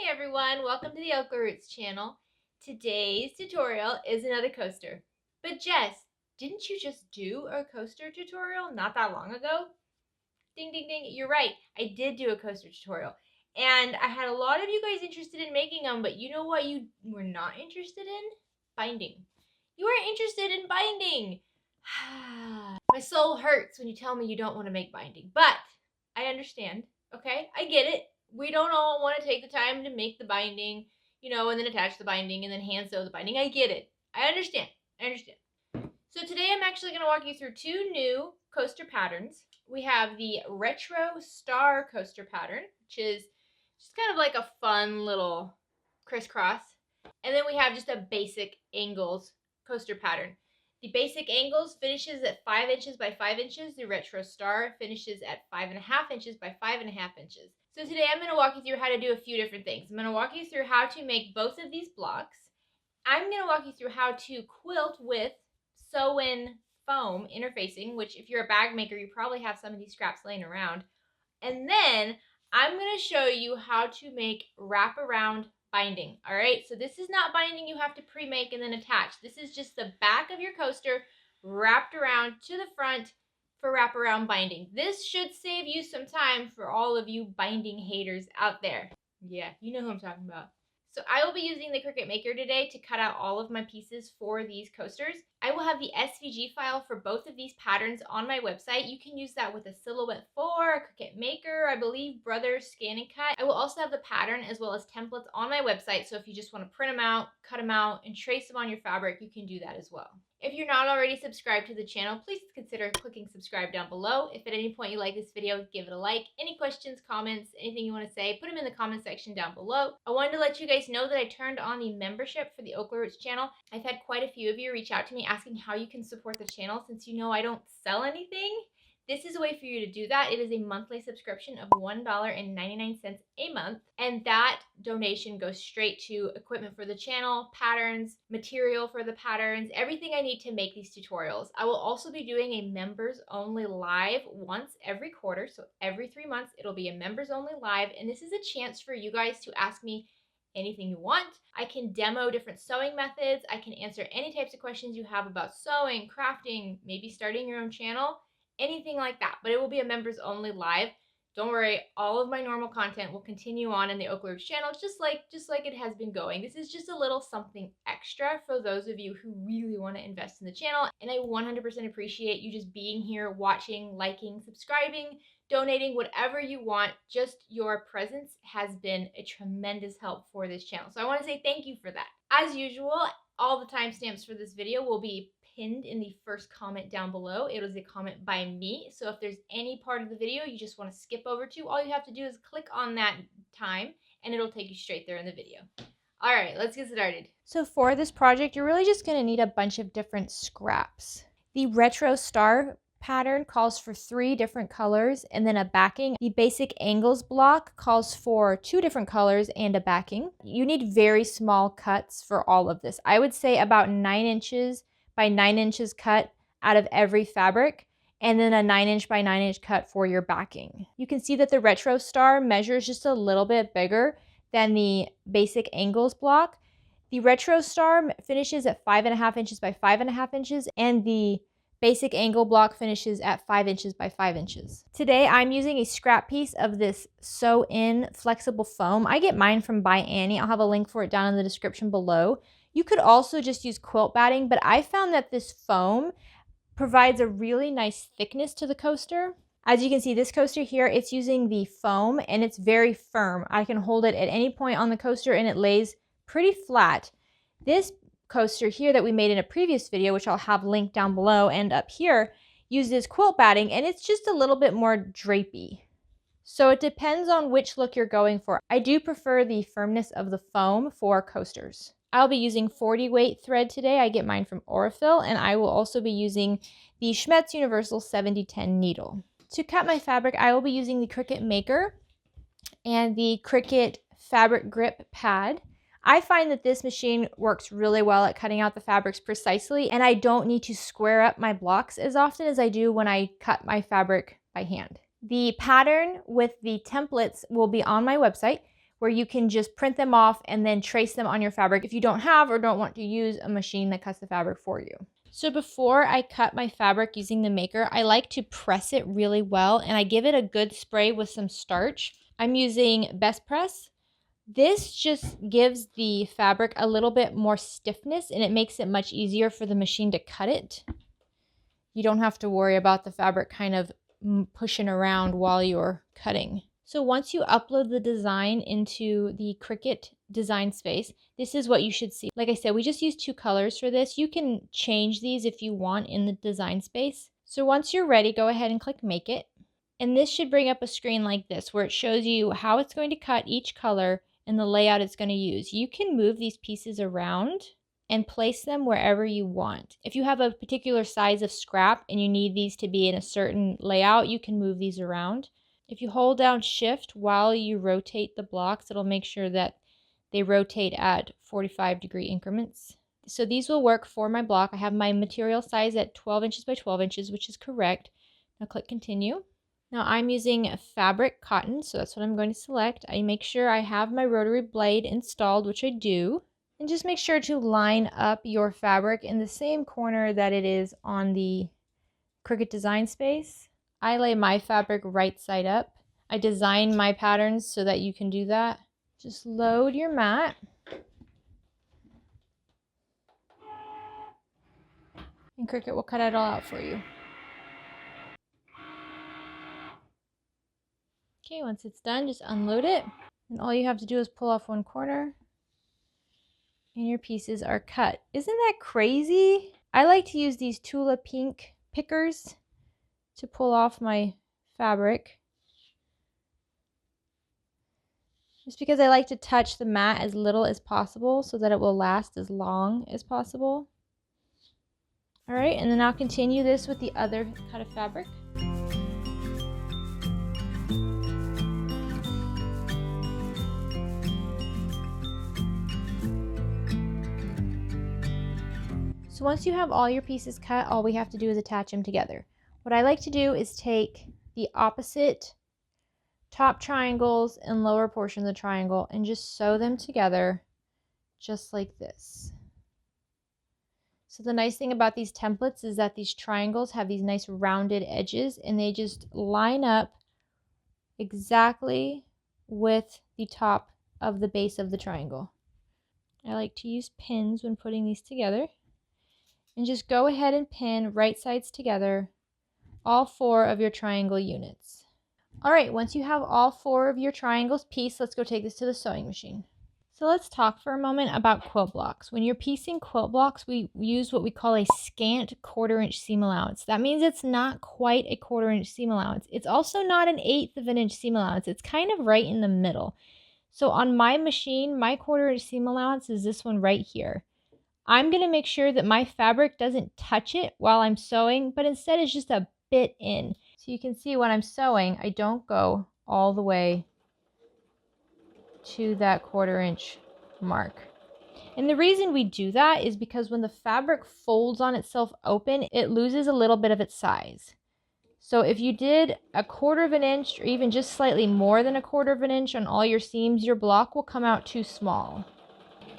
Hey everyone, welcome to the OklaRoots channel. Today's tutorial is another coaster. But Jess, didn't you just do a coaster tutorial not that long ago? Ding ding ding, you're right, I did do a coaster tutorial. And I had a lot of you guys interested in making them, but you know what you were not interested in? Binding. You weren't interested in binding. My soul hurts when you tell me you don't want to make binding, but I understand, okay? I get it. We don't all want to take the time to make the binding, and then attach the binding and then hand sew the binding. I get it. I understand. So today I'm actually going to walk you through two new coaster patterns. We have the Retro Star coaster pattern, which is just kind of like a fun little crisscross. And then we have just a basic angles coaster pattern. The basic angles finishes at 5 inches by 5 inches. The Retro Star finishes at 5.5 inches by 5.5 inches. So today I'm going to walk you through how to do a few different things. I'm going to walk you through how to make both of these blocks. I'm going to walk you through how to quilt with sew-in foam interfacing, which if you're a bag maker, you probably have some of these scraps laying around. And then I'm going to show you how to make wraparound binding. All right, so this is not binding you have to pre-make and then attach. This is just the back of your coaster wrapped around to the front for wraparound binding. This should save you some time for all of you binding haters out there. Yeah, you know who I'm talking about. So I will be using the Cricut Maker today to cut out all of my pieces for these coasters. I will have the SVG file for both of these patterns on my website. You can use that with a Silhouette 4, a Cricut Maker, I believe Brothers Scan and Cut. I will also have the pattern as well as templates on my website, so if you just want to print them out, cut them out, and trace them on your fabric, you can do that as well. If you're not already subscribed to the channel, please consider clicking subscribe down below. If at any point you like this video, give it a like. Any questions, comments, anything you want to say, put them in the comment section down below. I wanted to let you guys know that I turned on the membership for the OklaRoots channel. I've had quite a few of you reach out to me asking how you can support the channel since you know I don't sell anything. This is a way for you to do that. It is a monthly subscription of $1.99 a month, and that donation goes straight to equipment for the channel, patterns, material for the patterns, everything I need to make these tutorials. I will also be doing a members only live once every quarter, so every 3 months it'll be a members only live, and this is a chance for you guys to ask me anything you want. I can demo different sewing methods. I can answer any types of questions you have about sewing, crafting, maybe starting your own channel, anything like that. But it will be a members only live. Don't worry, all of my normal content will continue on in the OklaRoots channel just like it has been going. This is just a little something extra for those of you who really want to invest in the channel. And I 100% appreciate you just being here, watching, liking, subscribing, donating, whatever you want. Just your presence has been a tremendous help for this channel. So I want to say thank you for that. As usual, all the timestamps for this video will be pinned in the first comment down below. It was a comment by me. So if there's any part of the video you just want to skip over to, all you have to do is click on that time and it'll take you straight there in the video. All right, let's get started. So for this project, you're really just going to need a bunch of different scraps. The Retro Star pattern calls for 3 different colors and then a backing. The basic angles block calls for 2 different colors and a backing. You need very small cuts for all of this. I would say about 9 inches by 9 inches cut out of every fabric, and then a 9 inch by 9 inch cut for your backing. You can see that the Retro Star measures just a little bit bigger than the basic angles block. The Retro Star finishes at 5.5 inches by 5.5 inches, and the basic angle block finishes at 5 inches by 5 inches. Today I'm using a scrap piece of this sew-in flexible foam. I get mine from By Annie. I'll have a link for it down in the description below. You could also just use quilt batting, but I found that this foam provides a really nice thickness to the coaster. As you can see, this coaster here, it's using the foam and it's very firm. I can hold it at any point on the coaster and it lays pretty flat. This coaster here that we made in a previous video, which I'll have linked down below and up here, uses quilt batting and it's just a little bit more drapey. So it depends on which look you're going for. I do prefer the firmness of the foam for coasters. I'll be using 40 weight thread today. I get mine from Aurifil, and I will also be using the Schmetz Universal 7010 needle. To cut my fabric, I will be using the Cricut Maker and the Cricut Fabric Grip Pad. I find that this machine works really well at cutting out the fabrics precisely, and I don't need to square up my blocks as often as I do when I cut my fabric by hand. The pattern with the templates will be on my website. where you can just print them off and then trace them on your fabric if you don't have or don't want to use a machine that cuts the fabric for you. So before I cut my fabric using the maker, I like to press it really well, and I give it a good spray with some starch. I'm using Best Press. This just gives the fabric a little bit more stiffness, and it makes it much easier for the machine to cut it. You don't have to worry about the fabric kind of pushing around while you're cutting. So once you upload the design into the Cricut design space, this is what you should see. Like I said, we just use 2 colors for this. You can change these if you want in the design space. So once you're ready, go ahead and click Make It. And this should bring up a screen like this where it shows you how it's going to cut each color and the layout it's going to use. You can move these pieces around and place them wherever you want. If you have a particular size of scrap and you need these to be in a certain layout, you can move these around. If you hold down Shift while you rotate the blocks, it'll make sure that they rotate at 45-degree increments. So these will work for my block. I have my material size at 12 inches by 12 inches, which is correct. Now click Continue. Now I'm using fabric cotton, so that's what I'm going to select. I make sure I have my rotary blade installed, which I do. And just make sure to line up your fabric in the same corner that it is on the Cricut design space. I lay my fabric right side up. I design my patterns so that you can do that. Just load your mat. And Cricut will cut it all out for you. Okay, once it's done, just unload it. And all you have to do is pull off one corner. And your pieces are cut. Isn't that crazy? I like to use these Tula Pink pickers to pull off my fabric. Just because I like to touch the mat as little as possible so that it will last as long as possible. Alright, and then I'll continue this with the other cut of fabric. So once you have all your pieces cut, all we have to do is attach them together. What I like to do is take the opposite top triangles and lower portion of the triangle and just sew them together just like this. So the nice thing about these templates is that these triangles have these nice rounded edges and they just line up exactly with the top of the base of the triangle. I like to use pins when putting these together. And just go ahead and pin right sides together all 4 of your triangle units. Alright, once you have all 4 of your triangles pieced, let's go take this to the sewing machine. So let's talk for a moment about quilt blocks. When you're piecing quilt blocks, we use what we call a scant 1/4 inch seam allowance. That means it's not quite a 1/4 inch seam allowance. It's also not an 1/8 of an inch seam allowance. It's kind of right in the middle. So on my machine, my 1/4 inch seam allowance is this one right here. I'm going to make sure that my fabric doesn't touch it while I'm sewing, but instead it's just a bit in. So you can see when I'm sewing, I don't go all the way to that 1/4 inch mark. And the reason we do that is because when the fabric folds on itself open, it loses a little bit of its size. So if you did a 1/4 of an inch or even just slightly more than a 1/4 of an inch on all your seams, your block will come out too small.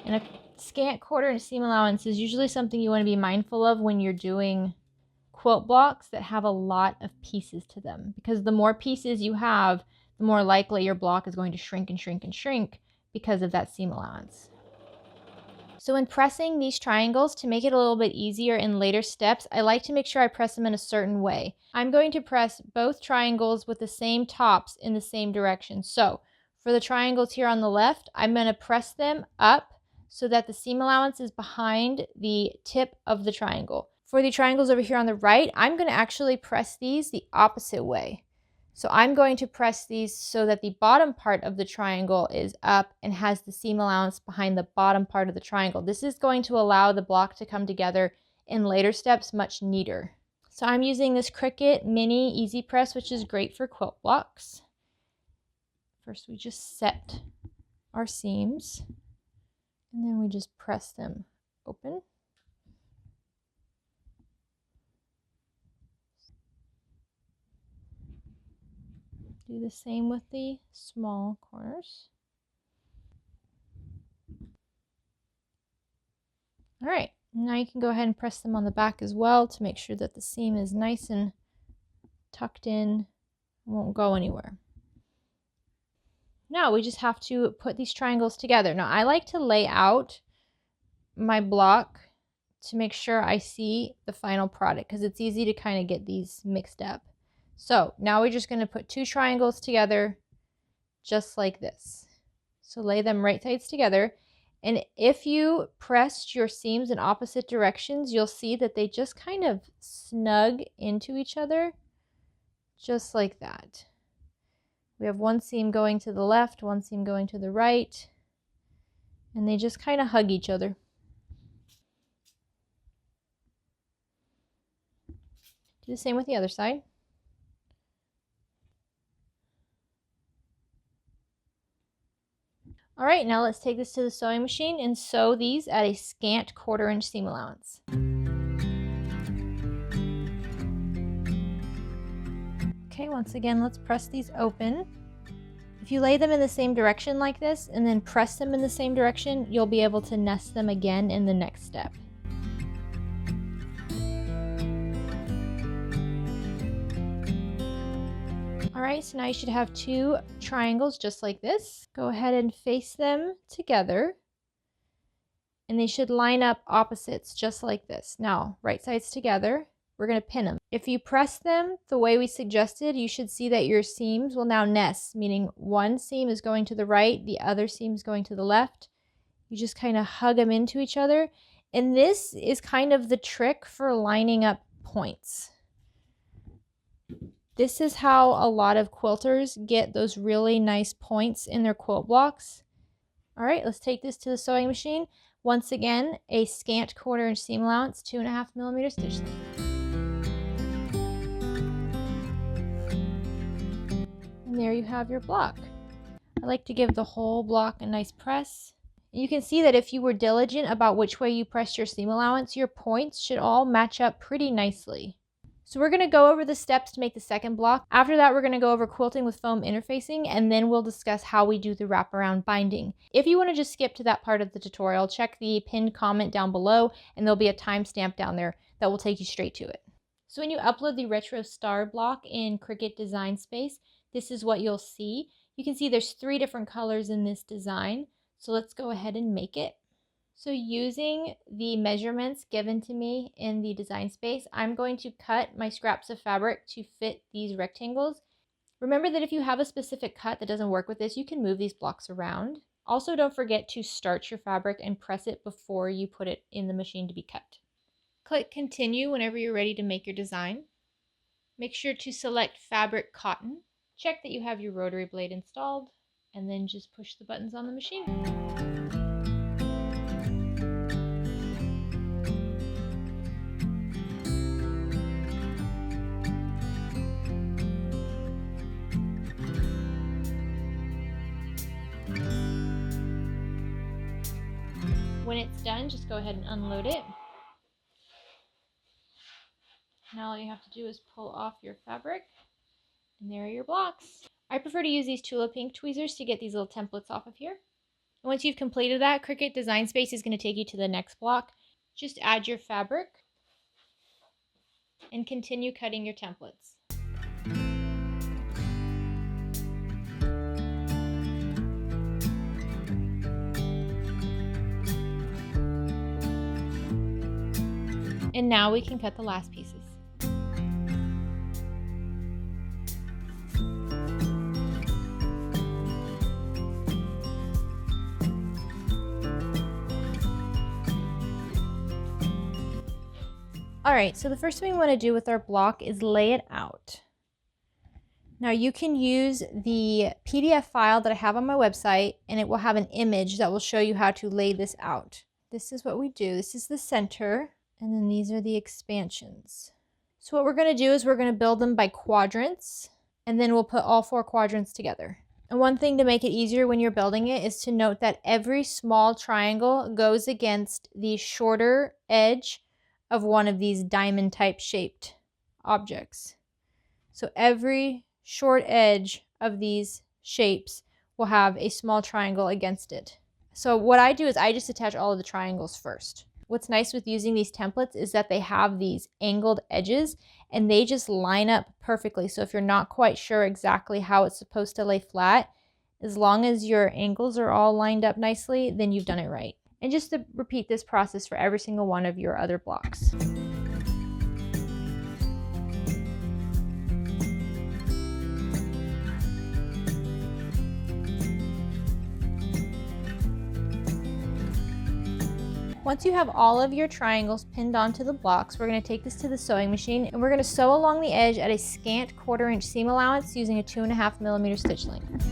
And a scant 1/4 inch seam allowance is usually something you want to be mindful of when you're doing quilt blocks that have a lot of pieces to them, because the more pieces you have, the more likely your block is going to shrink and shrink and shrink because of that seam allowance. So when pressing these triangles, to make it a little bit easier in later steps, I like to make sure I press them in a certain way. I'm going to press both triangles with the same tops in the same direction. So for the triangles here on the left, I'm going to press them up so that the seam allowance is behind the tip of the triangle. For the triangles over here on the right, I'm going to actually press these the opposite way. So I'm going to press these so that the bottom part of the triangle is up and has the seam allowance behind the bottom part of the triangle. This is going to allow the block to come together in later steps much neater. So I'm using this Cricut Mini Easy Press, which is great for quilt blocks. First we just set our seams and then we just press them open. Do the same with the small corners. Now you can go ahead and press them on the back as well to make sure that the seam is nice and tucked in, won't go anywhere. Now we just have to put these triangles together. Now I like to lay out my block to make sure I see the final product because it's easy to kind of get these mixed up. So now we're just going to put two triangles together just like this. So lay them right sides together. And if you pressed your seams in opposite directions, you'll see that they just kind of snug into each other, just like that. We have one seam going to the left, one seam going to the right, and they just kind of hug each other. Do the same with the other side. All right, now let's take this to the sewing machine and sew these at a scant 1/4 inch seam allowance. Okay, once again, let's press these open. If you lay them in the same direction like this and then press them in the same direction, you'll be able to nest them again in the next step. All right, so now you should have two triangles just like this. Go ahead and face them together, and they should line up opposites just like this. Now, right sides together, we're going to pin them. If you press them the way we suggested, you should see that your seams will now nest, meaning one seam is going to the right, the other seam is going to the left. You just kind of hug them into each other, and this is kind of the trick for lining up points. This is how a lot of quilters get those really nice points in their quilt blocks. All right, let's take this to the sewing machine. Once again, a scant 1/4 inch seam allowance, 2.5 millimeter stitch length. And there you have your block. I like to give the whole block a nice press. You can see that if you were diligent about which way you pressed your seam allowance, your points should all match up pretty nicely. So we're going to go over the steps to make the second block. After that, we're going to go over quilting with foam interfacing, and then we'll discuss how we do the wraparound binding. If you want to just skip to that part of the tutorial, check the pinned comment down below, and there'll be a timestamp down there that will take you straight to it. So when you upload the retro star block in Cricut Design Space, this is what you'll see. You can see there's 3 different colors in this design. So let's go ahead and make it. So using the measurements given to me in the design space, I'm going to cut my scraps of fabric to fit these rectangles. Remember that if you have a specific cut that doesn't work with this, you can move these blocks around. Also, don't forget to starch your fabric and press it before you put it in the machine to be cut. Click continue whenever you're ready to make your design. Make sure to select fabric cotton. Check that you have your rotary blade installed, and then just push the buttons on the machine. When it's done, just go ahead and unload it. Now all you have to do is pull off your fabric, and there are your blocks. I prefer to use these Tula Pink tweezers to get these little templates off of here. And once you've completed that, Cricut Design Space is going to take you to the next block. Just add your fabric and continue cutting your templates. And now we can cut the last pieces. All right, so the first thing we want to do with our block is lay it out. Now you can use the PDF file that I have on my website, and it will have an image that will show you how to lay this out. This is what we do. This is the center, and then these are the expansions. So what we're going to do is we're going to build them by quadrants, and then we'll put all 4 quadrants together. And one thing to make it easier when you're building it is to note that every small triangle goes against the shorter edge of one of these diamond type shaped objects. So every short edge of these shapes will have a small triangle against it. So what I do is I just attach all of the triangles first. What's nice with using these templates is that they have these angled edges and they just line up perfectly. So if you're not quite sure exactly how it's supposed to lay flat, as long as your angles are all lined up nicely, then you've done it right. And just to repeat this process for every single one of your other blocks. Once you have all of your triangles pinned onto the blocks, we're going to take this to the sewing machine and we're going to sew along the edge at a scant 1/4 inch seam allowance using a 2.5 millimeter stitch length.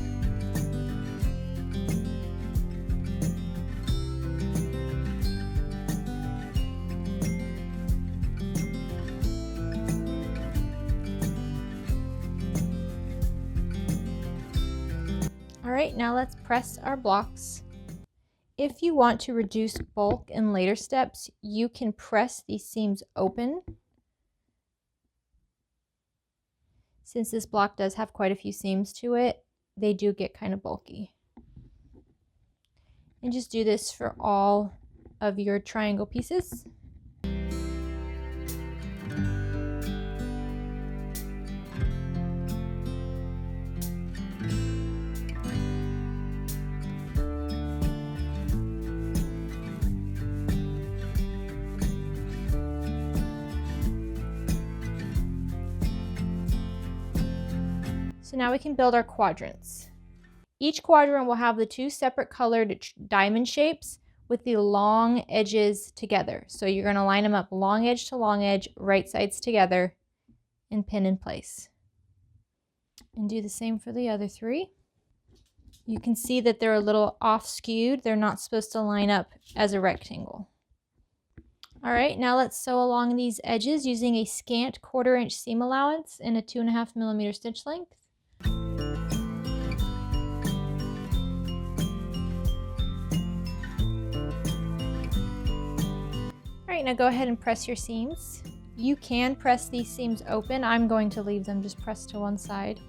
All right, now let's press our blocks. If you want to reduce bulk in later steps, you can press these seams open. Since this block does have quite a few seams to it, they do get kind of bulky. And just do this for all of your triangle pieces. So now we can build our quadrants. Each quadrant will have the 2 separate colored diamond shapes with the long edges together. So you're going to line them up long edge to long edge, right sides together, and pin in place. And do the same for the other 3. You can see that they're a little off skewed. They're not supposed to line up as a rectangle. All right, now let's sew along these edges using a scant 1/4 inch seam allowance and a 2.5 millimeter stitch length. All right, now go ahead and press your seams. You can press these seams open. I'm going to leave them just pressed to one side.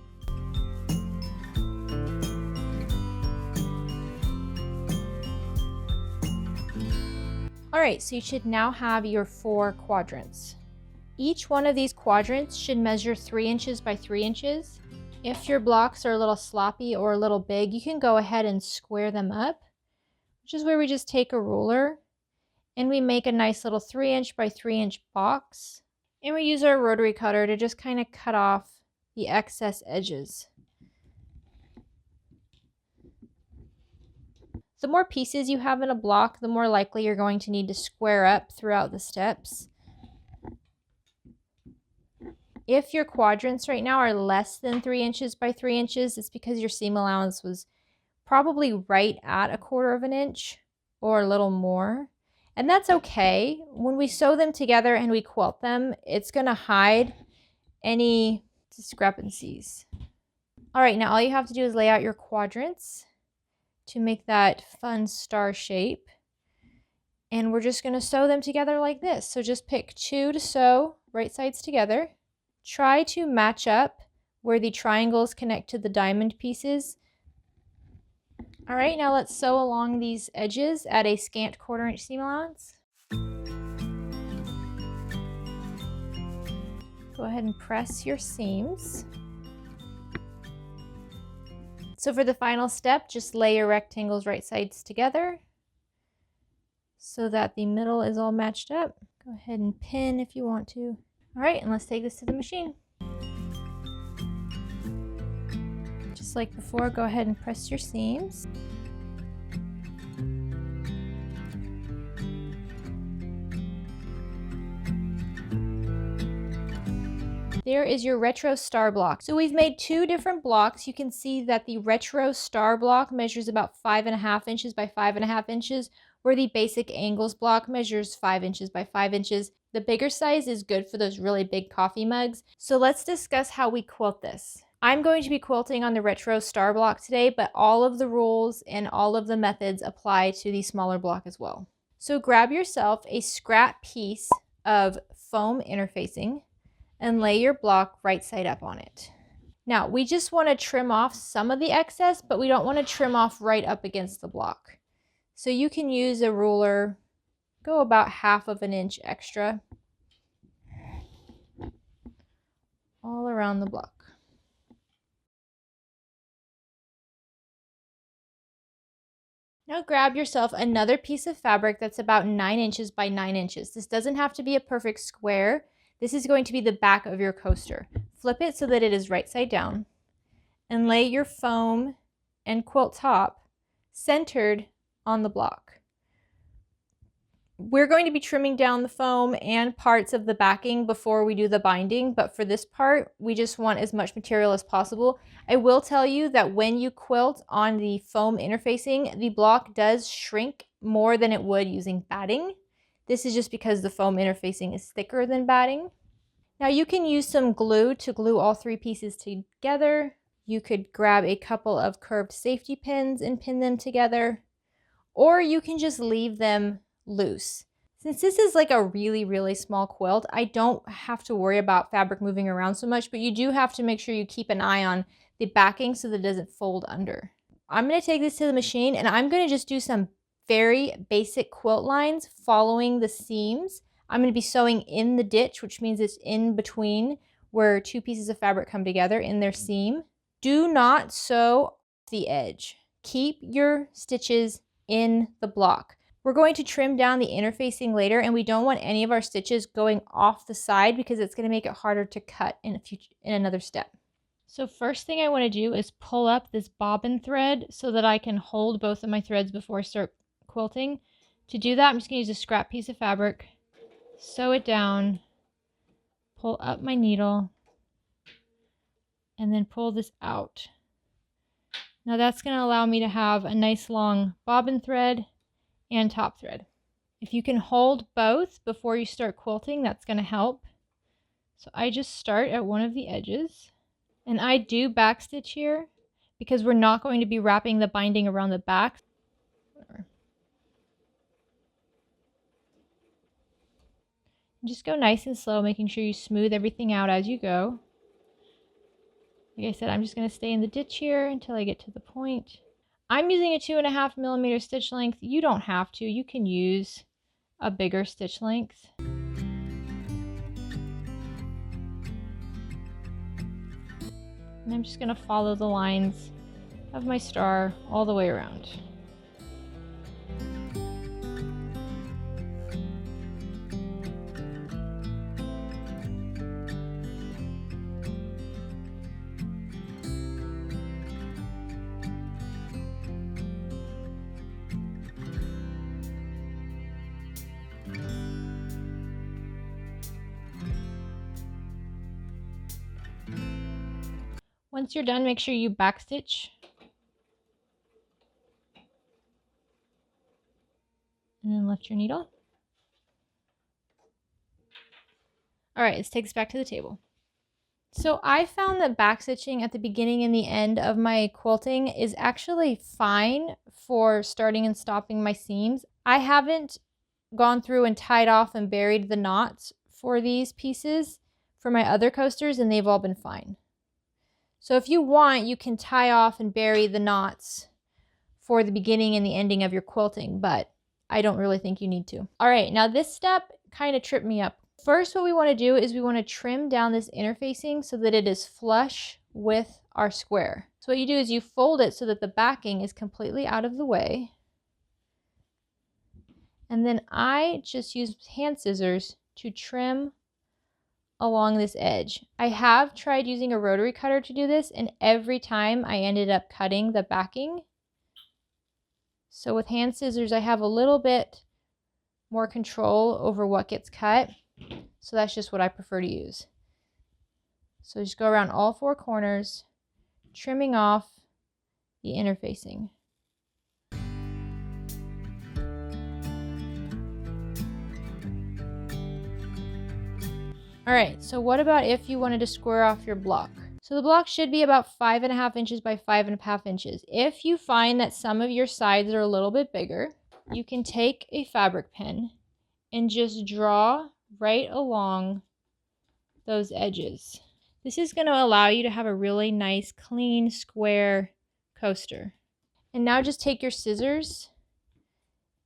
All right, so you should now have your 4 quadrants. Each one of these quadrants should measure 3 inches by 3 inches. If your blocks are a little sloppy or a little big, you can go ahead and square them up, which is where we just take a ruler and we make a nice little 3 inch by 3 inch box. And we use our rotary cutter to just kind of cut off the excess edges. The more pieces you have in a block, the more likely you're going to need to square up throughout the steps. If your quadrants right now are less than 3 inches by 3 inches, it's because your seam allowance was probably right at a 1/4 inch or a little more. And that's okay. When we sew them together and we quilt them, it's going to hide any discrepancies. All right, now all you have to do is lay out your quadrants to make that fun star shape. And we're just going to sew them together like this. So just pick 2 to sew, right sides together. Try to match up where the triangles connect to the diamond pieces. All right, now let's sew along these edges at a scant 1/4 inch seam allowance. Go ahead and press your seams. So for the final step, just lay your rectangles right sides together so that the middle is all matched up. Go ahead and pin if you want to. All right, and let's take this to the machine. Just like before, go ahead and press your seams. There is your retro star block. So we've made 2 different blocks. You can see that the retro star block measures about 5.5 inches by 5.5 inches, where the basic angles block measures 5 inches by 5 inches. The bigger size is good for those really big coffee mugs. So let's discuss how we quilt this. I'm going to be quilting on the retro star block today, but all of the rules and all of the methods apply to the smaller block as well. So grab yourself a scrap piece of foam interfacing and lay your block right side up on it. Now, we just want to trim off some of the excess, but we don't want to trim off right up against the block. So you can use a ruler, go about 1/2 inch extra all around the block. Now grab yourself another piece of fabric that's about 9 inches by 9 inches. This doesn't have to be a perfect square. This is going to be the back of your coaster. Flip it so that it is right side down and lay your foam and quilt top centered on the block. We're going to be trimming down the foam and parts of the backing before we do the binding, but for this part, we just want as much material as possible. I will tell you that when you quilt on the foam interfacing, the block does shrink more than it would using batting. This is just because the foam interfacing is thicker than batting. Now you can use some glue to glue all 3 pieces together. You could grab a couple of curved safety pins and pin them together, or you can just leave them loose. Since this is like a really small quilt, I don't have to worry about fabric moving around so much, but you do have to make sure you keep an eye on the backing so that it doesn't fold under. I'm going to take this to the machine and I'm going to just do some very basic quilt lines following the seams. I'm going to be sewing in the ditch, which means it's in between where 2 pieces of fabric come together in their seam. Do not sew the edge. Keep your stitches in the block. We're going to trim down the interfacing later, and we don't want any of our stitches going off the side because it's going to make it harder to cut in another step. So first thing I want to do is pull up this bobbin thread so that I can hold both of my threads before I start quilting. To do that, I'm just going to use a scrap piece of fabric, sew it down, pull up my needle, and then pull this out. Now that's going to allow me to have a nice long bobbin thread and top thread. If you can hold both before you start quilting, that's going to help. So I just start at one of the edges, and I do backstitch here because we're not going to be wrapping the binding around the back. Just go nice and slow, making sure you smooth everything out as you go. Like I said, I'm just going to stay in the ditch here until I get to the point. I'm using a 2.5 millimeter stitch length. You don't have to. You can use a bigger stitch length. And I'm just going to follow the lines of my star all the way around. Once you're done, make sure you backstitch. And then lift your needle. All right, let's take this back to the table. So I found that backstitching at the beginning and the end of my quilting is actually fine for starting and stopping my seams. I haven't gone through and tied off and buried the knots for these pieces for my other coasters, and they've all been fine. So if you want, you can tie off and bury the knots for the beginning and the ending of your quilting, but I don't really think you need to. All right, now this step kind of tripped me up. First, what we want to do is we want to trim down this interfacing so that it is flush with our square. So what you do is you fold it so that the backing is completely out of the way. And then I just use hand scissors to trim along this edge. I have tried using a rotary cutter to do this, and every time I ended up cutting the backing. So with hand scissors, I have a little bit more control over what gets cut. So that's just what I prefer to use. So just go around all 4 corners, trimming off the interfacing. All right, so what about if you wanted to square off your block? So the block should be about 5.5 inches by 5.5 inches. If you find that some of your sides are a little bit bigger, you can take a fabric pen and just draw right along those edges. This is going to allow you to have a really nice, clean, square coaster. And now just take your scissors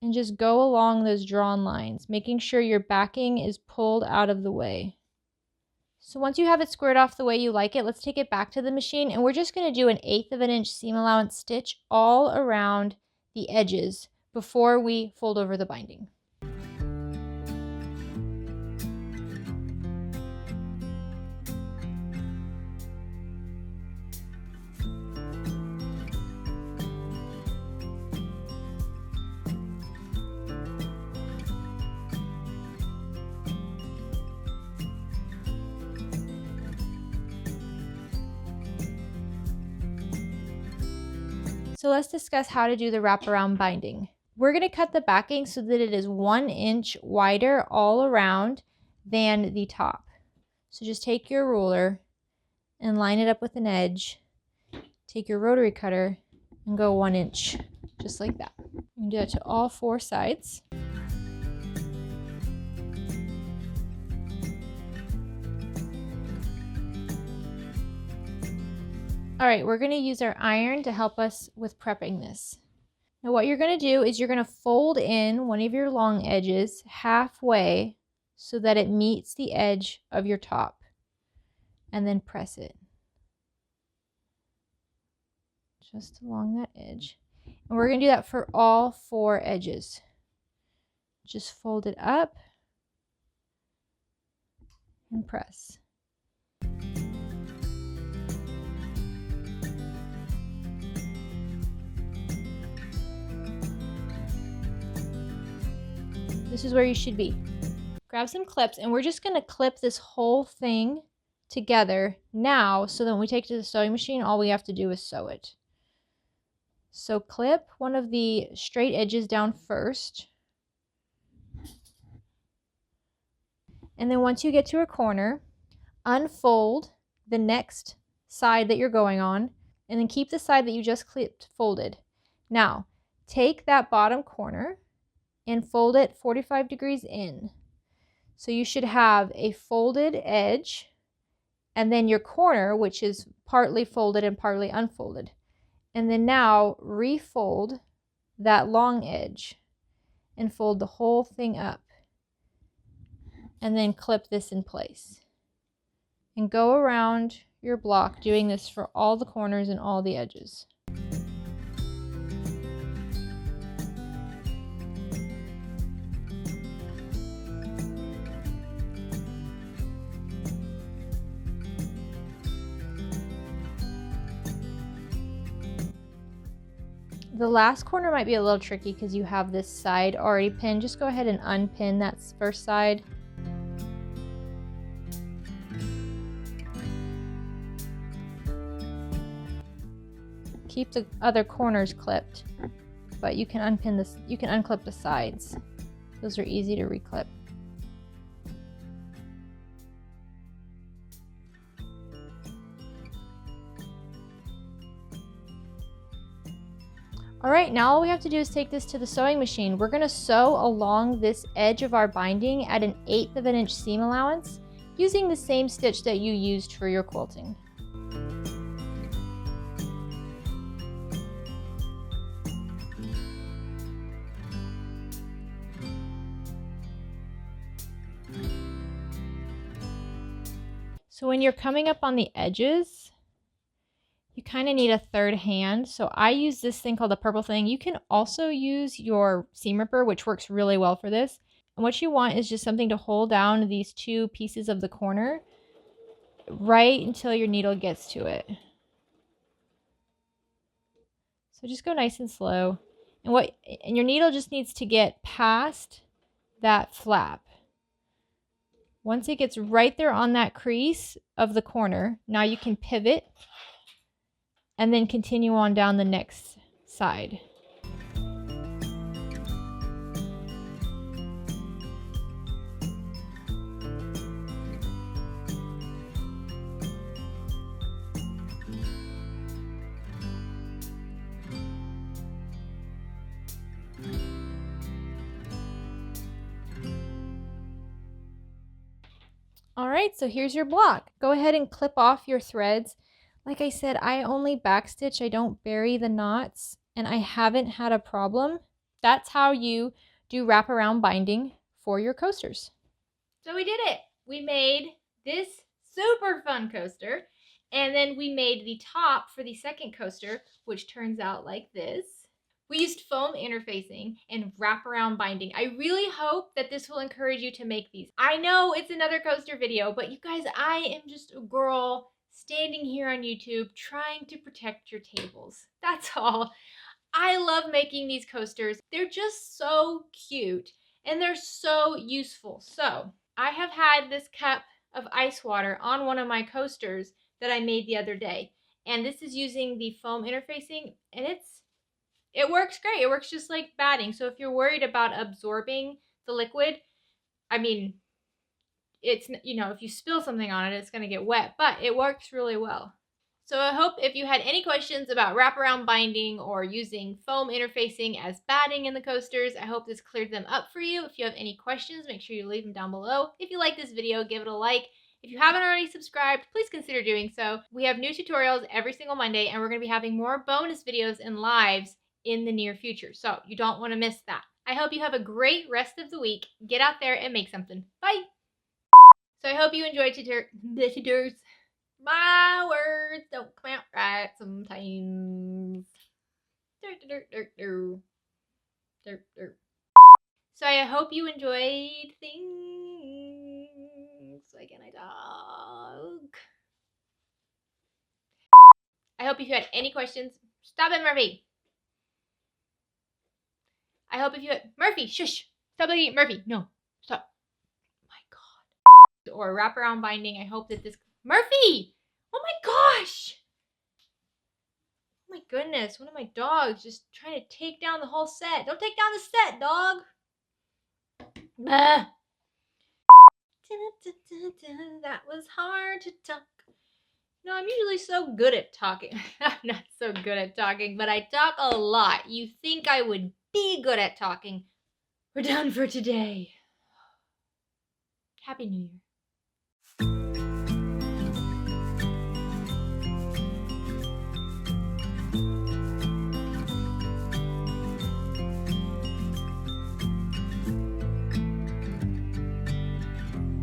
and just go along those drawn lines, making sure your backing is pulled out of the way. So once you have it squared off the way you like it, let's take it back to the machine, and we're just going to do 1/8 of an inch seam allowance stitch all around the edges before we fold over the binding. So let's discuss how to do the wraparound binding. We're going to cut the backing so that it is 1 inch wider all around than the top. So just take your ruler and line it up with an edge. Take your rotary cutter and go 1 inch, just like that. You can do that to all 4 sides. All right, we're going to use our iron to help us with prepping this. Now what you're going to do is you're going to fold in one of your long edges halfway so that it meets the edge of your top, and then press it just along that edge. And we're going to do that for all 4 edges. Just fold it up and press. This is where you should be. Grab some clips, and we're just going to clip this whole thing together now so that when we take it to the sewing machine, all we have to do is sew it. So clip one of the straight edges down first. And then once you get to a corner, unfold the next side that you're going on, and then keep the side that you just clipped folded. Now, take that bottom corner and fold it 45 degrees in. So you should have a folded edge, and then your corner, which is partly folded and partly unfolded. And then now refold that long edge and fold the whole thing up. And then clip this in place. And go around your block doing this for all the corners and all the edges. The last corner might be a little tricky because you have this side already pinned. Just go ahead and unpin that first side. Keep the other corners clipped, but you can unpin this, you can unclip the sides. Those are easy to reclip. All right, now all we have to do is take this to the sewing machine. We're going to sew along this edge of our binding at 1/8 of an inch seam allowance using the same stitch that you used for your quilting. So when you're coming up on the edges, you kind of need a third hand. So I use this thing called the purple thing. You can also use your seam ripper, which works really well for this. And what you want is just something to hold down these 2 pieces of the corner right until your needle gets to it. So just go nice and slow. And your needle just needs to get past that flap. Once it gets right there on that crease of the corner, now you can pivot and then continue on down the next side. All right, so here's your block. Go ahead and clip off your threads. Like I said, I only backstitch, I don't bury the knots, and I haven't had a problem that's how you do wraparound binding for your coasters. So we did it. We made this super fun coaster, and then we made the top for the second coaster, which turns out like this. We used foam interfacing and wraparound binding. I really hope that this will encourage you to make these. I know it's another coaster video, but you guys, I am just a girl standing here on YouTube trying to protect your tables. That's all. I love making these coasters. They're just so cute and they're so useful. So I have had this cup of ice water on one of my coasters that I made the other day. And this is using the foam interfacing, and it works great. It works just like batting. So if you're worried about absorbing the liquid, I mean, it's, you know, if you spill something on it, it's going to get wet, but it works really well. So I hope if you had any questions about wraparound binding or using foam interfacing as batting in the coasters, I hope this cleared them up for you. If you have any questions, make sure you leave them down below. If you like this video, give it a like. If you haven't already subscribed, please consider doing so. We have new tutorials every single Monday, and we're going to be having more bonus videos and lives in the near future. So you don't want to miss that. I hope you have a great rest of the week. Get out there and make something. Bye! So I hope you enjoyed the tutors. My words don't come out right sometimes. So I hope you enjoyed things. Why can't I talk? I hope if you had any questions, stop it, Murphy. I hope if you had Murphy, shush. Stop looking at Murphy. No, stop. Oh my God. Or wraparound binding. I hope that this Murphy. Oh my gosh. Oh my goodness, one of my dogs just trying to take down the whole set. Don't take down the set, dog. That was hard to talk. No, I'm usually so good at talking. I'm not so good at talking, but I talk a lot. You think I would be good at talking. We're done for today. Happy New Year.